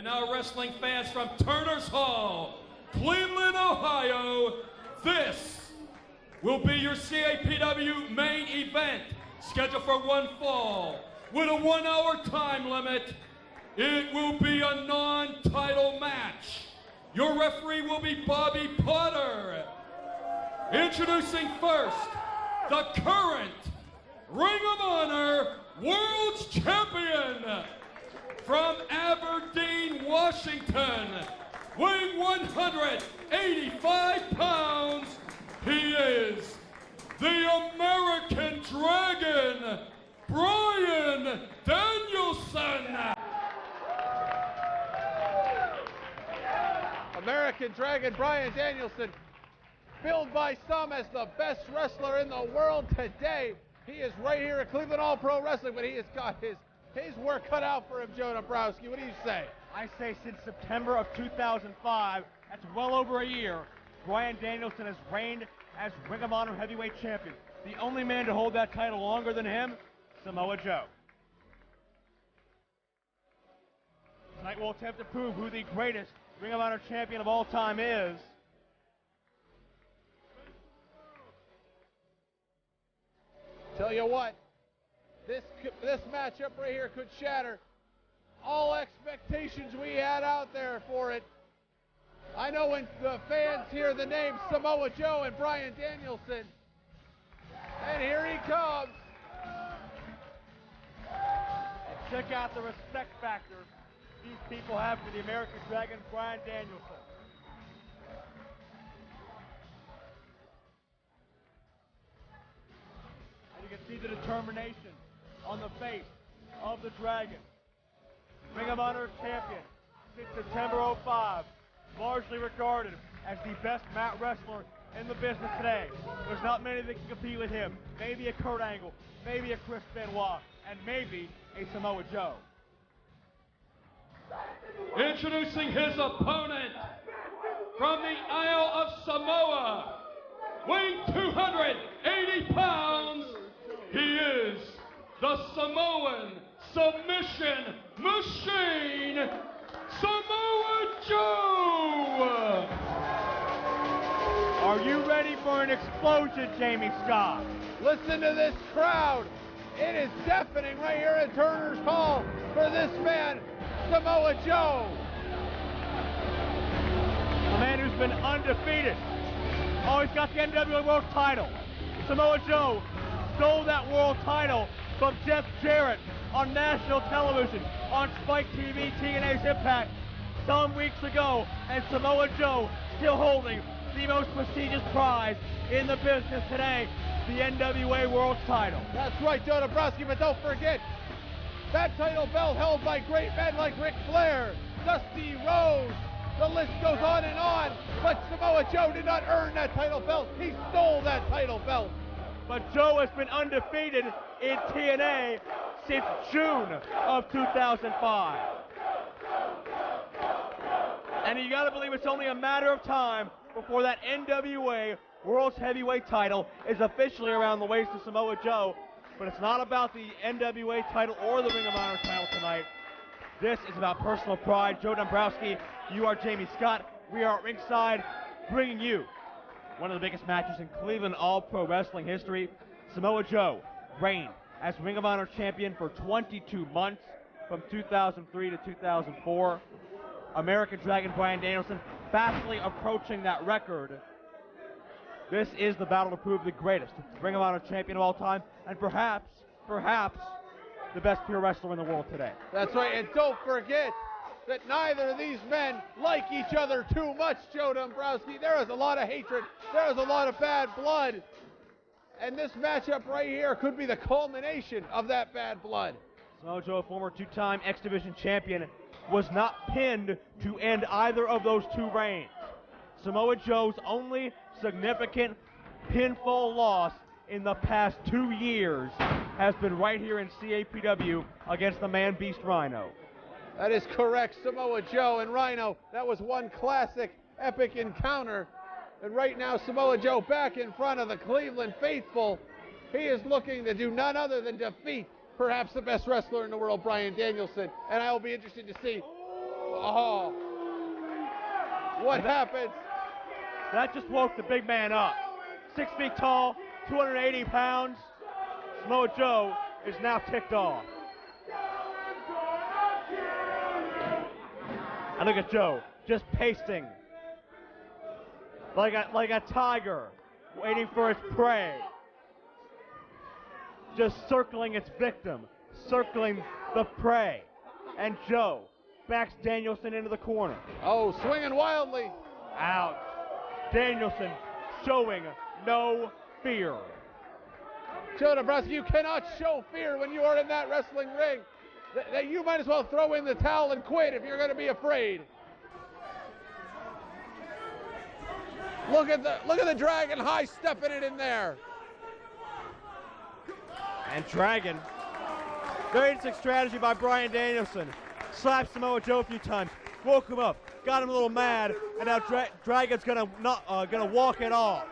And now, wrestling fans from Turner's Hall, Cleveland, Ohio, this will be your CAPW main event, scheduled for one fall, with a 1 hour time limit. It will be a non-title match. Your referee will be Bobby Potter. Introducing first, the current Ring of Honor World's Champion from Aberdeen, Washington, weighing 185 pounds, he is the American Dragon, Bryan Danielson. American Dragon Bryan Danielson, billed by some as the best wrestler in the world today. He is right here at Cleveland All Pro Wrestling, but he has got his work cut out for him, Joe Dombrowski. What do you say? I say since September of 2005, that's well over a year, Bryan Danielson has reigned as Ring of Honor Heavyweight Champion. The only man to hold that title longer than him, Samoa Joe. Tonight we'll attempt to prove who the greatest Ring of Honor champion of all time is. Tell you what, this matchup right here could shatter all expectations we had out there for it. I know when the fans hear the name Samoa Joe and Bryan Danielson, and here he comes. Check out the respect factor these people have for the American Dragon, Bryan Danielson. And you can see the determination on the face of the Dragon. Ring of Honor champion since September 05, largely regarded as the best mat wrestler in the business today. There's not many that can compete with him. Maybe a Kurt Angle, maybe a Chris Benoit, and maybe a Samoa Joe. Introducing his opponent from the Isle of Samoa, weighing 280 pounds, he is the Samoan Submission Machine, Samoa Joe! Are you ready for an explosion, Jamie Scott? Listen to this crowd. It is deafening right here at Turner's Hall for this man, Samoa Joe. A man who's been undefeated. Always got the NWA World title. Samoa Joe stole that world title from Jeff Jarrett on national television on Spike TV, TNA's Impact, some weeks ago, and Samoa Joe still holding the most prestigious prize in the business today, the NWA World title. That's right, Joe Dombrowski, but don't forget, that title belt held by great men like Ric Flair, Dusty Rhodes, the list goes on, but Samoa Joe did not earn that title belt, he stole that title belt. But Joe has been undefeated in TNA since June of 2005. And you gotta believe it's only a matter of time before that NWA World's Heavyweight title is officially around the waist of Samoa Joe. But it's not about the NWA title or the Ring of Honor title tonight. This is about personal pride. Joe Dombrowski, you are Jamie Scott. We are at ringside bringing you one of the biggest matches in Cleveland All Pro Wrestling history. Samoa Joe reigned as Ring of Honor champion for 22 months from 2003 to 2004. American Dragon Bryan Danielson fastly approaching that record. This is the battle to prove the greatest Ring of Honor champion of all time, and perhaps the best pure wrestler in the world today. That's right, and don't forget that neither of these men like each other too much, Joe Dombrowski. There is a lot of hatred, there is a lot of bad blood, and this matchup right here could be the culmination of that bad blood. Samoa Joe, former two-time X Division champion, was not pinned to end either of those two reigns. Samoa Joe's only significant pinfall loss in the past 2 years has been right here in CAPW against the Man-Beast Rhino. That is correct, Samoa Joe and Rhino. That was one classic, epic encounter. And right now, Samoa Joe back in front of the Cleveland faithful. He is looking to do none other than defeat perhaps the best wrestler in the world, Bryan Danielson. And I will be interested to see Oh. What happened? That just woke the big man up. 6 feet tall, 280 pounds. Samoa Joe is now ticked off. And look at Joe, just pacing like a tiger, waiting for its prey. Just circling its victim, circling the prey. And Joe backs Danielson into the corner. Oh, swinging wildly. Out. Danielson showing no fear. Joe Dombrowski, you cannot show fear when you are in that wrestling ring. You might as well throw in the towel and quit if you're going to be afraid. Look at the Dragon high stepping it in there. And Dragon, very interesting strategy by Bryan Danielson. Slapped Samoa Joe a few times, woke him up, got him a little mad, and now Dragon's gonna walk it off.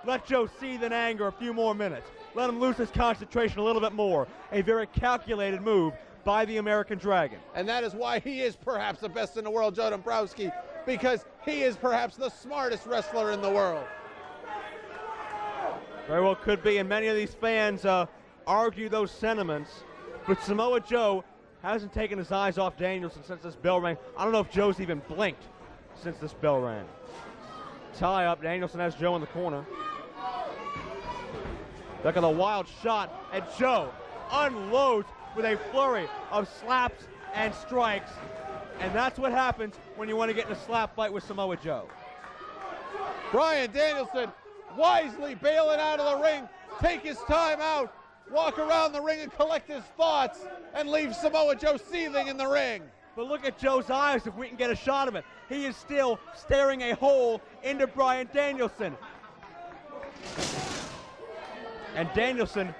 Let Joe seethe in anger a few more minutes. Let him lose his concentration a little bit more. A very calculated move by the American Dragon. And that is why he is perhaps the best in the world, Joe Dombrowski, because he is perhaps the smartest wrestler in the world. Very well could be, and many of these fans argue those sentiments, but Samoa Joe hasn't taken his eyes off Danielson since this bell rang. I don't know if Joe's even blinked since this bell rang. Tie up, Danielson has Joe in the corner. Look at the wild shot, and Joe unloads with a flurry of slaps and strikes, and that's what happens when you want to get in a slap fight with Samoa Joe. Bryan Danielson wisely bailing out of the ring, take his time out, walk around the ring and collect his thoughts, and leave Samoa Joe seething in the ring. But look at Joe's eyes if we can get a shot of it. He is still staring a hole into Bryan Danielson. And Danielson's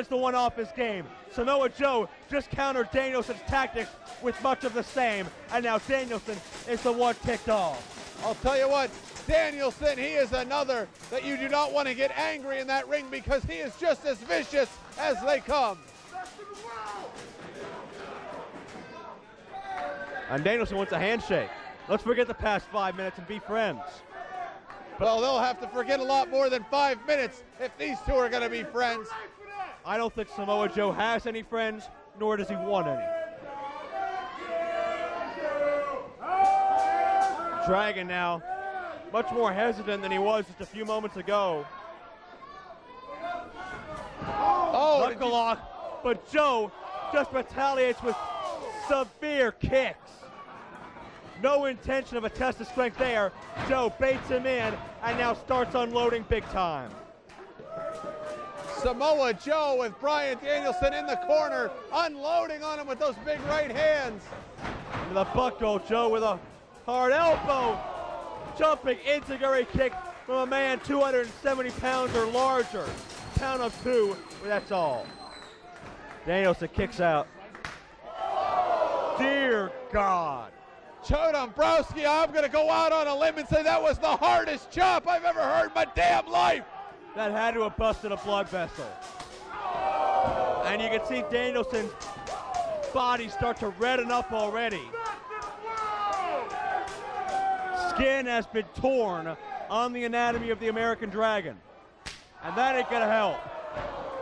the one off his game. Samoa Joe just countered Danielson's tactics with much of the same, and now Danielson is the one ticked off. I'll tell you what, Danielson, he is another that you do not want to get angry in that ring because he is just as vicious as they come. And Danielson wants a handshake. Let's forget the past 5 minutes and be friends. Well, they'll have to forget a lot more than 5 minutes if these two are going to be friends. I don't think Samoa Joe has any friends, nor does he want any. Dragon now, much more hesitant than he was just a few moments ago. Oh, knuckle lock, but Joe just retaliates with severe kicks. No intention of a test of strength there. Joe baits him in and now starts unloading big time. Samoa Joe with Bryan Danielson in the corner, unloading on him with those big right hands. Into the buckle, Joe with a hard elbow. Jumping enziguri kick from a man 270 pounds or larger. Count of two, but that's all. Danielson kicks out. Dear God. Joe Dombrowski, I'm going to go out on a limb and say that was the hardest chop I've ever heard in my damn life. That had to have busted a blood vessel. And you can see Danielson's body start to redden up already. Skin has been torn on the anatomy of the American Dragon. And that ain't going to help.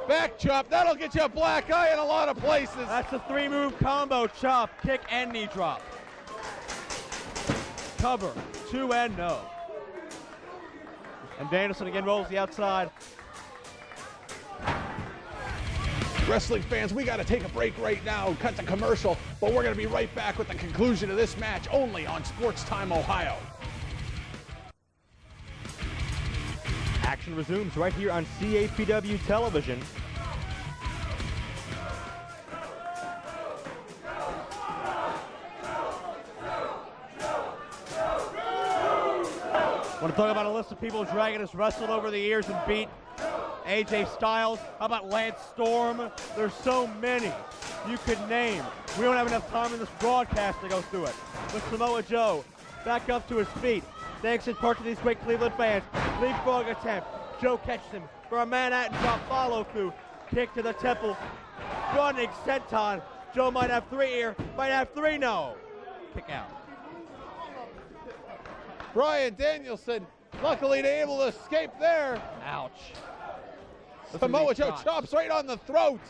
Back chop, that'll get you a black eye in a lot of places. That's a three-move combo, chop, kick, and knee drop. Cover, 2 and no. And Danielson again rolls the outside. Wrestling fans, we got to take a break right now, cut the commercial, but we're going to be right back with the conclusion of this match only on Sports Time Ohio. Action resumes right here on CAPW television. Want to talk about a list of people Dragon has wrestled over the years and beat? AJ Styles, how about Lance Storm? There's so many you could name. We don't have enough time in this broadcast to go through it. But Samoa Joe, back up to his feet. Thanks in part to these great Cleveland fans. Leapfrog attempt. Joe catches him for a Manhattan drop follow through. Kick to the temple. Running senton. Joe might have 3 here, might have 3, no. Kick out. Bryan Danielson, luckily able to escape there. Ouch. Samoa Joe chops right on the throat.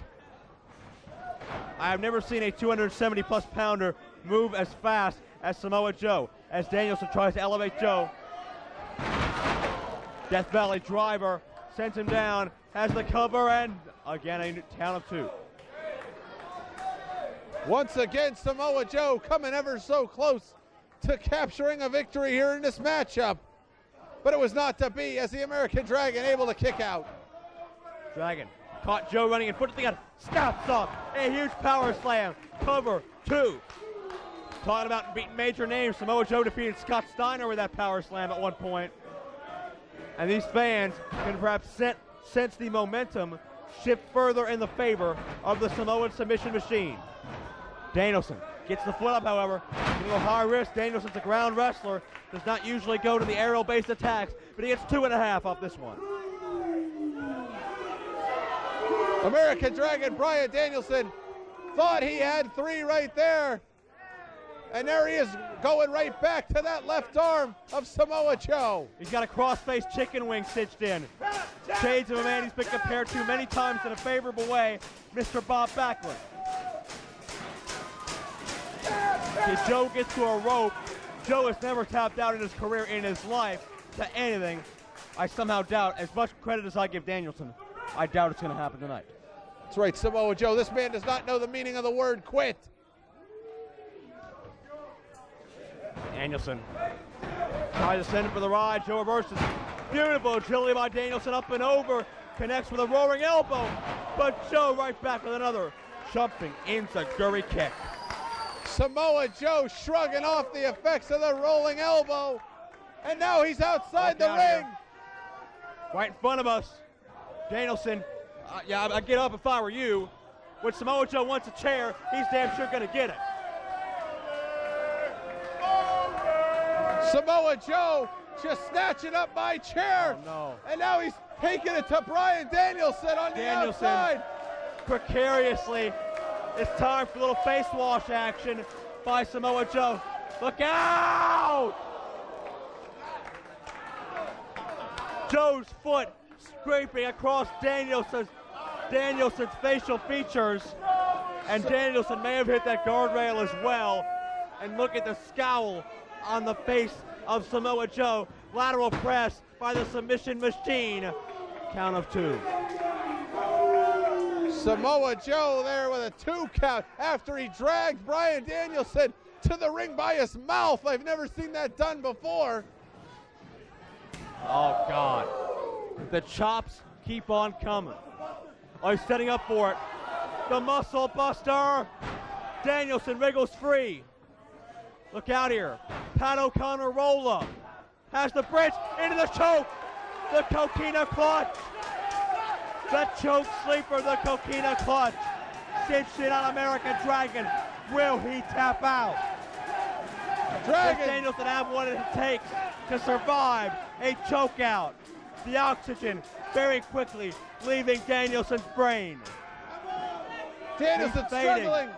I have never seen a 270-plus pounder move as fast as Samoa Joe, as Danielson tries to elevate Joe. Death Valley driver sends him down, has the cover, and again a count of 2. Once again, Samoa Joe coming ever so close to capturing a victory here in this matchup. But it was not to be, as the American Dragon able to kick out. Dragon caught Joe running and puts the gun, snaps up, a huge power slam, cover 2. Talking about beating major names, Samoa Joe defeated Scott Steiner with that power slam at one point. And these fans can perhaps sense the momentum shift further in the favor of the Samoan Submission Machine. Danielson gets the foot up, however. Getting a high risk. Danielson's a ground wrestler. Does not usually go to the aerial-based attacks, but he gets 2.5 off this one. American Dragon Bryan Danielson thought he had 3 right there. And there he is going right back to that left arm of Samoa Joe. He's got a cross-face chicken wing stitched in. Shades of a man he's been compared to many times in a favorable way, Mr. Bob Backlund. If Joe gets to a rope, Joe has never tapped out in his career in his life to anything. I somehow doubt, as much credit as I give Danielson, I doubt it's going to happen tonight. That's right, Samoa Joe. This man does not know the meaning of the word quit. Danielson tries to send him for the ride. Joe reverses. Beautiful agility by Danielson, up and over. Connects with a roaring elbow. But Joe right back with another jumping enziguri kick. Samoa Joe shrugging off the effects of the rolling elbow. And now he's outside the ring. Here. Right in front of us. Danielson, I'd get up if I were you. When Samoa Joe wants a chair, he's damn sure going to get it. Samoa Joe just snatching up my chair. Oh, no. And now he's taking it to Bryan Danielson on the outside. Precariously. It's time for a little face wash action by Samoa Joe. Look out! Joe's foot scraping across Danielson's facial features. And Danielson may have hit that guardrail as well. And look at the scowl on the face of Samoa Joe. Lateral press by the Submission Machine. Count of 2. Samoa Joe there with a 2 count after he dragged Bryan Danielson to the ring by his mouth. I've never seen that done before. Oh, God. The chops keep on coming. Oh, he's setting up for it. The muscle buster. Danielson wriggles free. Look out here. Pat O'Connor roll up. Has the bridge into the choke. The coquina clutch. The choke sleeper, the coquina clutch. Cinched in on American Dragon. Will he tap out? Dragon. Does Danielson have what it takes to survive a choke out? The oxygen very quickly leaving Danielson's brain. Danielson's struggling.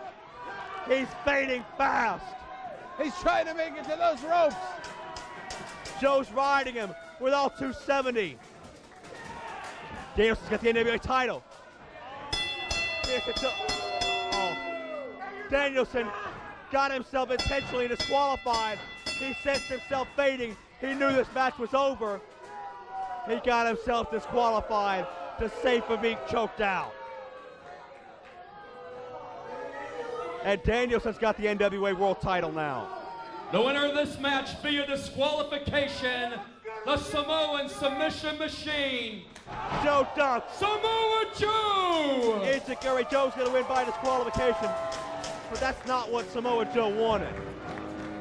He's fading fast. He's trying to make it to those ropes. Joe's riding him with all 270. Danielson's got the NWA title. Danielson got himself intentionally disqualified. He sensed himself fading. He knew this match was over. He got himself disqualified to save from being choked out. And Danielson's got the NWA World title now. The winner of this match via disqualification, the Samoan Submission Machine, Joe Duck. Samoa Joe! Enziguri Joe's going to win by disqualification, but that's not what Samoa Joe wanted.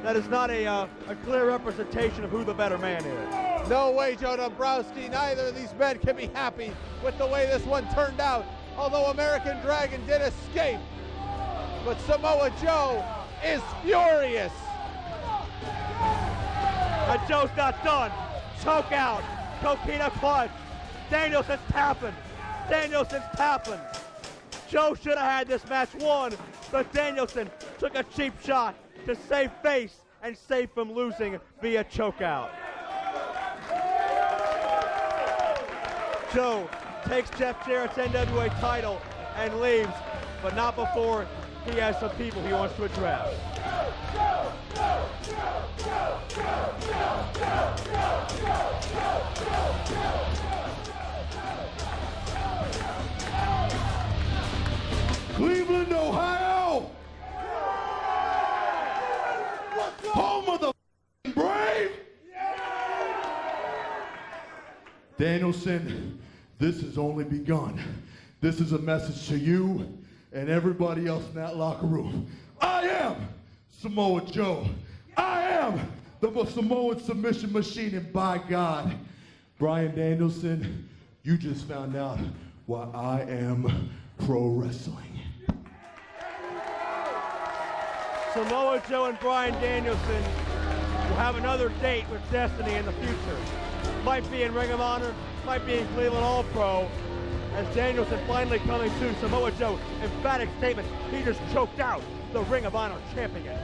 That is not a clear representation of who the better man is. No way, Joe Dombrowski. Neither of these men can be happy with the way this one turned out. Although American Dragon did escape, but Samoa Joe is furious. And Joe's not done. Choke out. Coquina clutch. Danielson's tapping. Danielson's tapping. Joe should have had this match won, but Danielson took a cheap shot to save face and save from losing via chokeout. Joe takes Jeff Jarrett's NWA title and leaves, but not before he has some people he wants to address. Cleveland, Ohio, home of the Brave. Danielson, this has only begun. This is a message to you and everybody else in that locker room. I am Samoa Joe. I am the Samoan Submission Machine, and by God, Bryan Danielson, you just found out why I am pro wrestling. Samoa Joe and Bryan Danielson will have another date with Destiny in the future. Might be in Ring of Honor, might be in Cleveland All-Pro. As Danielson finally coming to Samoa Joe, emphatic statement, he just choked out the Ring of Honor champion.